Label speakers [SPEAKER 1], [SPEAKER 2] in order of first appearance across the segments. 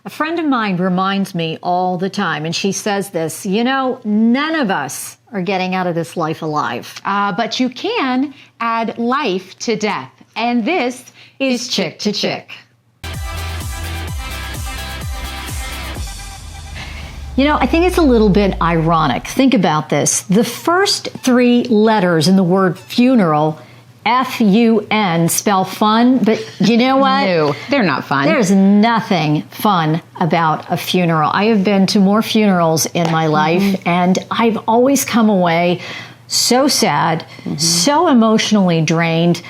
[SPEAKER 1] A friend of mine reminds me all the time, and she says this, none of us are getting out of this life alive.
[SPEAKER 2] But you can add life to death. And this is Chick to Chick.
[SPEAKER 1] I think it's a little bit ironic. Think about this. The first three letters in the word funeral, F-U-N, spell fun, but you know what?
[SPEAKER 2] No, they're not fun.
[SPEAKER 1] There's nothing fun about a funeral. I have been to more funerals in my life, and I've always come away so sad, so emotionally drained,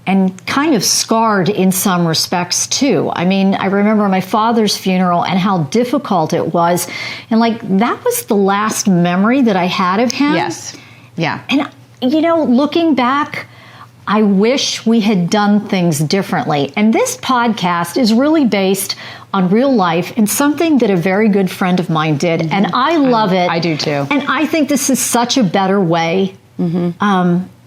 [SPEAKER 1] and kind of scarred in some respects too. I mean, I remember my father's funeral and how difficult it was. And that was the last memory that I had of him.
[SPEAKER 2] Yes. Yeah.
[SPEAKER 1] And, looking back, I wish we had done things differently. And this podcast is really based on real life and something that a very good friend of mine did. And I love it.
[SPEAKER 2] I do too.
[SPEAKER 1] And I think this is such a better way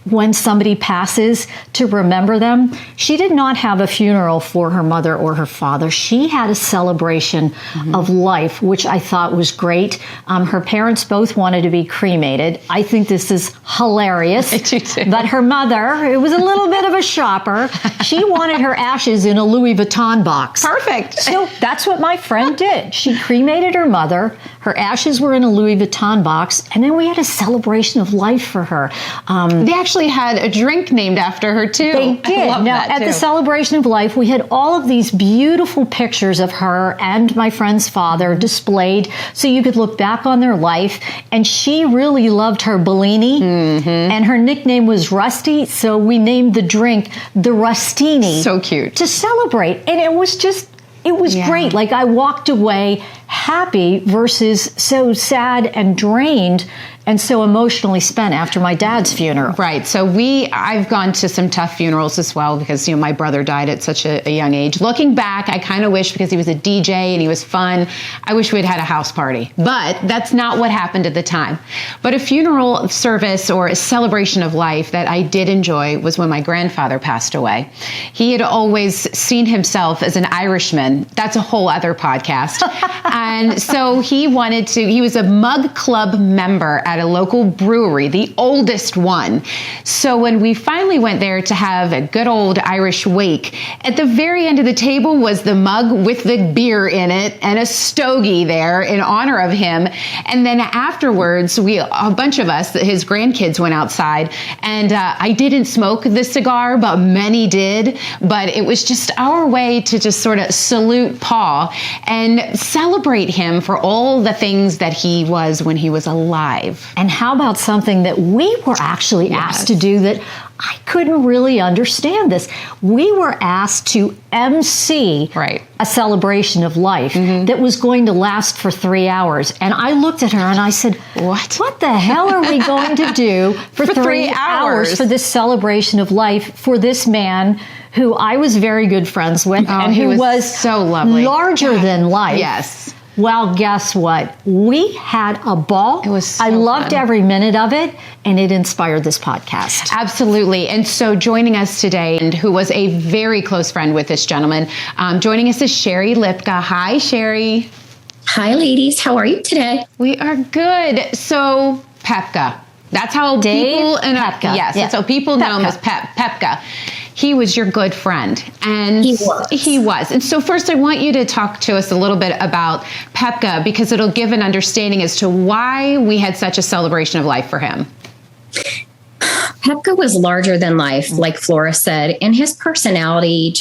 [SPEAKER 1] when somebody passes to remember them. She did not have a funeral for her mother or her father. She had a celebration of life, which I thought was great. Her parents both wanted to be cremated. I think this is hilarious.
[SPEAKER 2] I do too.
[SPEAKER 1] But her mother, who was a little bit of a shopper, she wanted her ashes in a Louis Vuitton box.
[SPEAKER 2] Perfect.
[SPEAKER 1] So that's what my friend did. She cremated her mother. Her ashes were in a Louis Vuitton box. And then we had a celebration of life for her.
[SPEAKER 2] They actually had a drink named after her too.
[SPEAKER 1] They did.
[SPEAKER 2] I love
[SPEAKER 1] now,
[SPEAKER 2] that
[SPEAKER 1] at
[SPEAKER 2] too.
[SPEAKER 1] the celebration of life, we had all of these beautiful pictures of her and my friend's father displayed so you could look back on their life. And she really loved her Bellini, and her nickname was Rusty, so we named the drink the Rustini.
[SPEAKER 2] So cute.
[SPEAKER 1] To celebrate. And it was great. I walked away happy versus so sad and drained and so emotionally spent after my dad's funeral.
[SPEAKER 2] Right. So I've gone to some tough funerals as well because, my brother died at such a young age. Looking back, I kind of wish, because he was a DJ and he was fun, I wish we'd had a house party. But that's not what happened at the time. But a funeral service or a celebration of life that I did enjoy was when my grandfather passed away. He had always seen himself as an Irishman. That's a whole other podcast. And so he was a mug club member at a local brewery, the oldest one. So when we finally went there to have a good old Irish wake, at the very end of the table was the mug with the beer in it and a stogie there in honor of him. And then afterwards, a bunch of us, his grandkids, went outside, and I didn't smoke the cigar, but many did. But it was just our way to just sort of salute Paul and celebrate him for all the things that he was when he was alive.
[SPEAKER 1] And how about something that we were actually asked to do that I couldn't really understand this? We were asked to MC a celebration of life that was going to last for 3 hours. And I looked at her and I said, What the hell are we going to do for 3 hours for this celebration of life for this man who I was very good friends with and who was
[SPEAKER 2] so lovely,
[SPEAKER 1] larger than life?
[SPEAKER 2] Yes.
[SPEAKER 1] Well, guess what? We had a ball.
[SPEAKER 2] It was so
[SPEAKER 1] I loved
[SPEAKER 2] fun.
[SPEAKER 1] every minute of it, and it inspired this podcast.
[SPEAKER 2] Absolutely. And so joining us today, and who was a very close friend with this gentleman, joining us is Sherry Lipka. Hi, Sherry.
[SPEAKER 3] Hi, ladies. How are you today?
[SPEAKER 2] We are good. So Pepka. That's how people in
[SPEAKER 1] Pepka.
[SPEAKER 2] Yes, that's how people know him as Pepka. He was your good friend. And he was. And so first I want you to talk to us a little bit about Pepka, because it'll give an understanding as to why we had such a celebration of life for him.
[SPEAKER 3] Pepka was larger than life, like Flora said, and his personality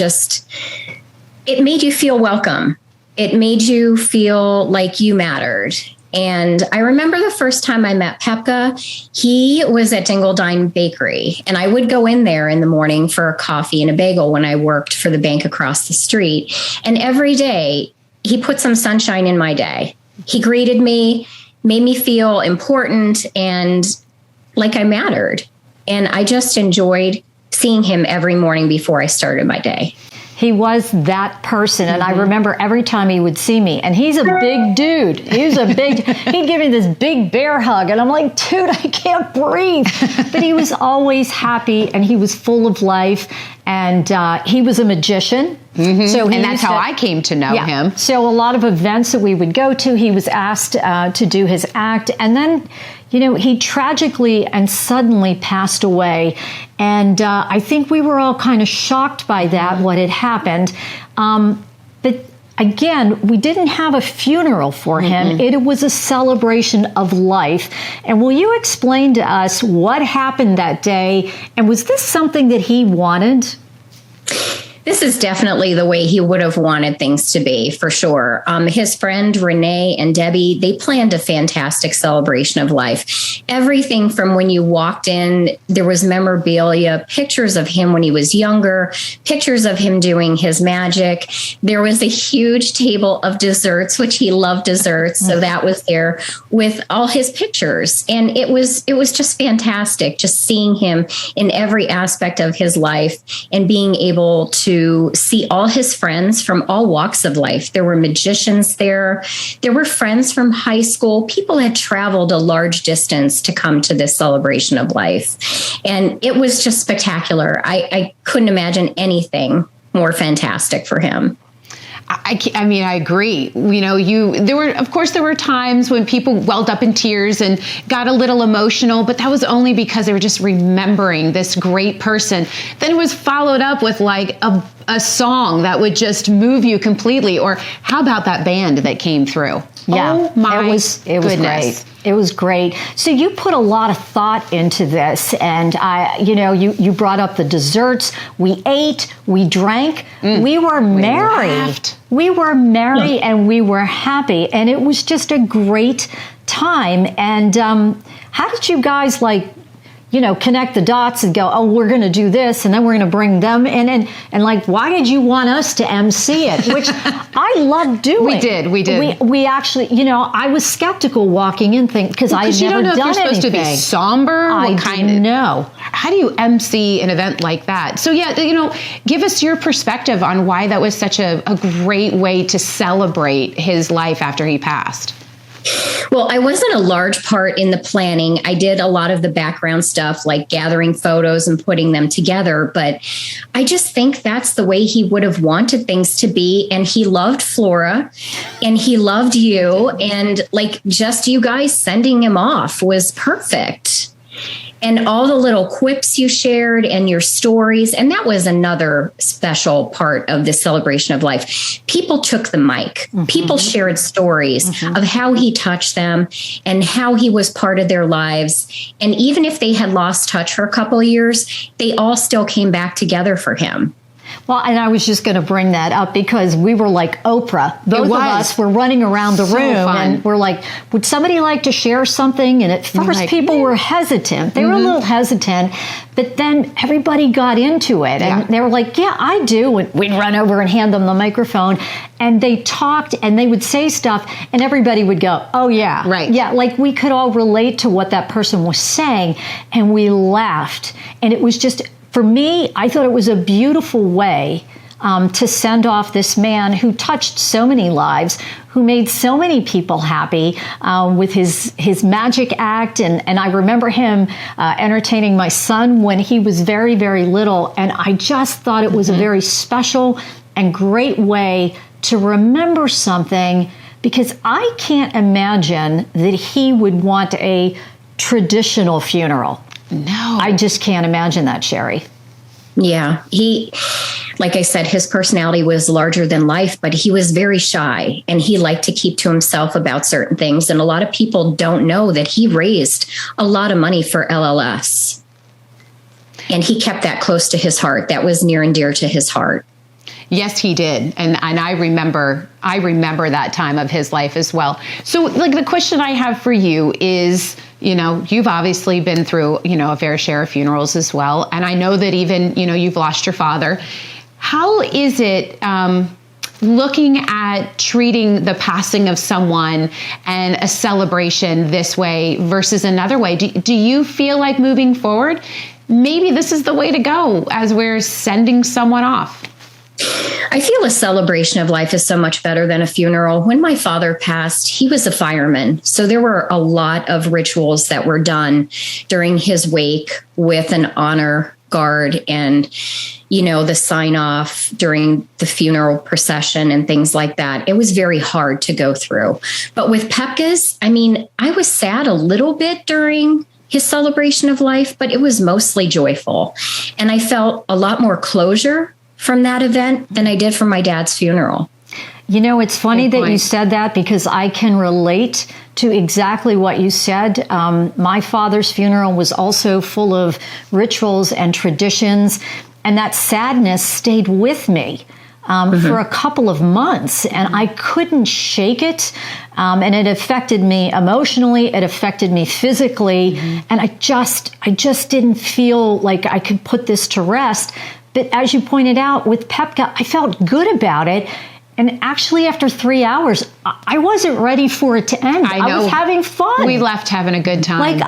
[SPEAKER 3] it made you feel welcome. It made you feel like you mattered. And I remember the first time I met Pepka, he was at Dingledine Bakery, and I would go in there in the morning for a coffee and a bagel when I worked for the bank across the street. And every day he put some sunshine in my day. He greeted me, made me feel important and like I mattered. And I just enjoyed seeing him every morning before I started my day.
[SPEAKER 1] He was that person. And I remember every time he would see me, and he's a big dude. He'd give me this big bear hug. And I'm like, dude, I can't breathe. But he was always happy, and he was full of life. And he was a magician.
[SPEAKER 2] So and that's how I came to know him.
[SPEAKER 1] So a lot of events that we would go to, he was asked to do his act. And then, he tragically and suddenly passed away. And I think we were all kind of shocked by that, what had happened. But again, we didn't have a funeral for him. It was a celebration of life. And will you explain to us what happened that day? And was this something that he wanted?
[SPEAKER 3] This is definitely the way he would have wanted things to be, for sure. His friend Renee and Debbie, they planned a fantastic celebration of life. Everything from when you walked in, there was memorabilia, pictures of him when he was younger, pictures of him doing his magic. There was a huge table of desserts, which he loved desserts. So that was there with all his pictures. And it was just fantastic, just seeing him in every aspect of his life and being able to see all his friends from all walks of life. There were magicians there. There were friends from high school. People had traveled a large distance to come to this celebration of life. And it was just spectacular. I couldn't imagine anything more fantastic for him.
[SPEAKER 2] I mean, I agree. There were times when people welled up in tears and got a little emotional, but that was only because they were just remembering this great person. Then it was followed up with like a song that would just move you completely. Or how about that band that came through?
[SPEAKER 1] Yeah,
[SPEAKER 2] oh my
[SPEAKER 1] it was great. It was great. So you put a lot of thought into this, and you brought up the desserts. We ate, we drank, we were merry.
[SPEAKER 2] Laughed.
[SPEAKER 1] We were merry and we were happy, and it was just a great time. And how did you guys connect the dots and go, oh, we're going to do this, and then we're going to bring them in, and why did you want us to MC it? Which I love doing.
[SPEAKER 2] We did.
[SPEAKER 1] We actually, I was skeptical walking in, because I had never done anything.
[SPEAKER 2] You don't know if you're supposed to be somber.
[SPEAKER 1] I didn't know.
[SPEAKER 2] How do you MC an event like that? So give us your perspective on why that was such a great way to celebrate his life after he passed.
[SPEAKER 3] Well, I wasn't a large part in the planning. I did a lot of the background stuff, like gathering photos and putting them together. But I just think that's the way he would have wanted things to be. And he loved Flora and he loved you. And just you guys sending him off was perfect. And all the little quips you shared and your stories. And that was another special part of this celebration of life. People took the mic. People shared stories of how he touched them and how he was part of their lives. And even if they had lost touch for a couple of years, they all still came back together for him.
[SPEAKER 1] Well, and I was just going to bring that up because we were like Oprah. Both of us were running around the room and we're like, would somebody like to share something? And at first people were hesitant. They were a little hesitant, but then everybody got into it and they were like, yeah, I do. And we'd run over and hand them the microphone and they talked and they would say stuff and everybody would go, oh yeah.
[SPEAKER 2] Right.
[SPEAKER 1] Yeah. We could all relate to what that person was saying and we laughed. And it was just, for me, I thought it was a beautiful way to send off this man who touched so many lives, who made so many people happy with his magic act. And I remember him entertaining my son when he was very, very little. And I just thought it was a very special and great way to remember something, because I can't imagine that he would want a traditional funeral.
[SPEAKER 2] No.
[SPEAKER 1] I just can't imagine that, Sherry.
[SPEAKER 3] Yeah. He, like I said, his personality was larger than life, but he was very shy and he liked to keep to himself about certain things. And a lot of people don't know that he raised a lot of money for LLS. And he kept that close to his heart. That was near and dear to his heart.
[SPEAKER 2] Yes, he did. And I remember that time of his life as well. So the question I have for you is, you've obviously been through, a fair share of funerals as well. And I know that even, you've lost your father. How is it looking at treating the passing of someone and a celebration this way versus another way? Do you feel like moving forward, maybe this is the way to go as we're sending someone off?
[SPEAKER 3] I feel a celebration of life is so much better than a funeral. When my father passed, he was a fireman. So there were a lot of rituals that were done during his wake with an honor guard and, the sign off during the funeral procession and things like that. It was very hard to go through. But with Pepka's, I was sad a little bit during his celebration of life, but it was mostly joyful. And I felt a lot more closure from that event than I did from my dad's funeral.
[SPEAKER 1] It's funny that you said that, because I can relate to exactly what you said. My father's funeral was also full of rituals and traditions, and that sadness stayed with me for a couple of months, and I couldn't shake it. And it affected me emotionally. It affected me physically. And I just didn't feel like I could put this to rest. But as you pointed out with Pepka, I felt good about it. And actually, after 3 hours, I wasn't ready for it to end. I was having fun.
[SPEAKER 2] We left having a good time.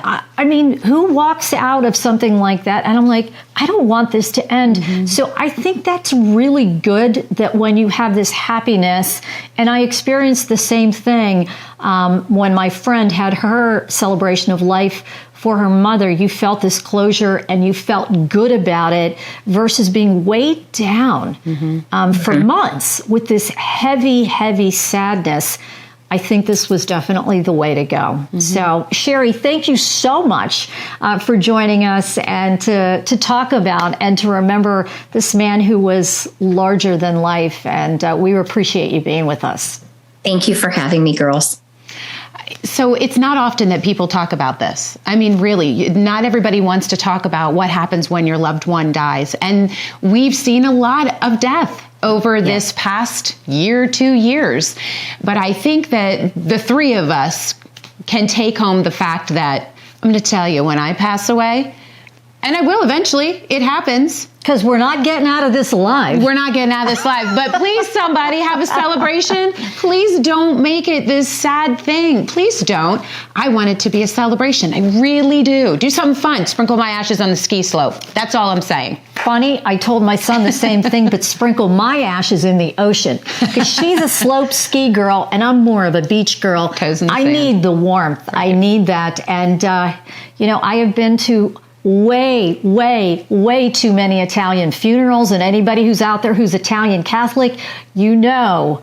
[SPEAKER 1] Who walks out of something like that? And I'm like, I don't want this to end. So I think that's really good, that when you have this happiness, and I experienced the same thing when my friend had her celebration of life for her mother. You felt this closure and you felt good about it, versus being weighed down for months with this heavy, heavy sadness. I think this was definitely the way to go. So, Sherry, thank you so much for joining us and to talk about and to remember this man who was larger than life. And we appreciate you being with us.
[SPEAKER 3] Thank you for having me, girls.
[SPEAKER 2] So it's not often that people talk about this. Really, not everybody wants to talk about what happens when your loved one dies. And we've seen a lot of death over this past year, 2 years. But I think that the three of us can take home the fact that, I'm going to tell you, when I pass away, and I will eventually, it happens.
[SPEAKER 1] Because we're not getting out of this alive.
[SPEAKER 2] We're not getting out of this alive. But please, somebody, have a celebration. Please don't make it this sad thing. Please don't. I want it to be a celebration. I really do. Do something fun. Sprinkle my ashes on the ski slope. That's all I'm saying.
[SPEAKER 1] Funny, I told my son the same thing, but sprinkle my ashes in the ocean. Because she's a slope ski girl, and I'm more of a beach girl.
[SPEAKER 2] Toes in the
[SPEAKER 1] I
[SPEAKER 2] sand.
[SPEAKER 1] need the warmth. Right. I need that. And, I have been to way too many Italian funerals, and anybody who's out there who's Italian Catholic, you know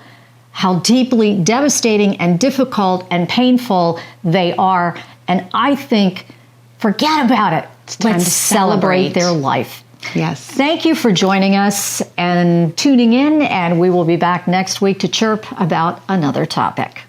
[SPEAKER 1] how deeply devastating and difficult and painful they are. And I think, forget about it. Let's celebrate their life.
[SPEAKER 2] Yes.
[SPEAKER 1] Thank you for joining us and tuning in, and we will be back next week to chirp about another topic.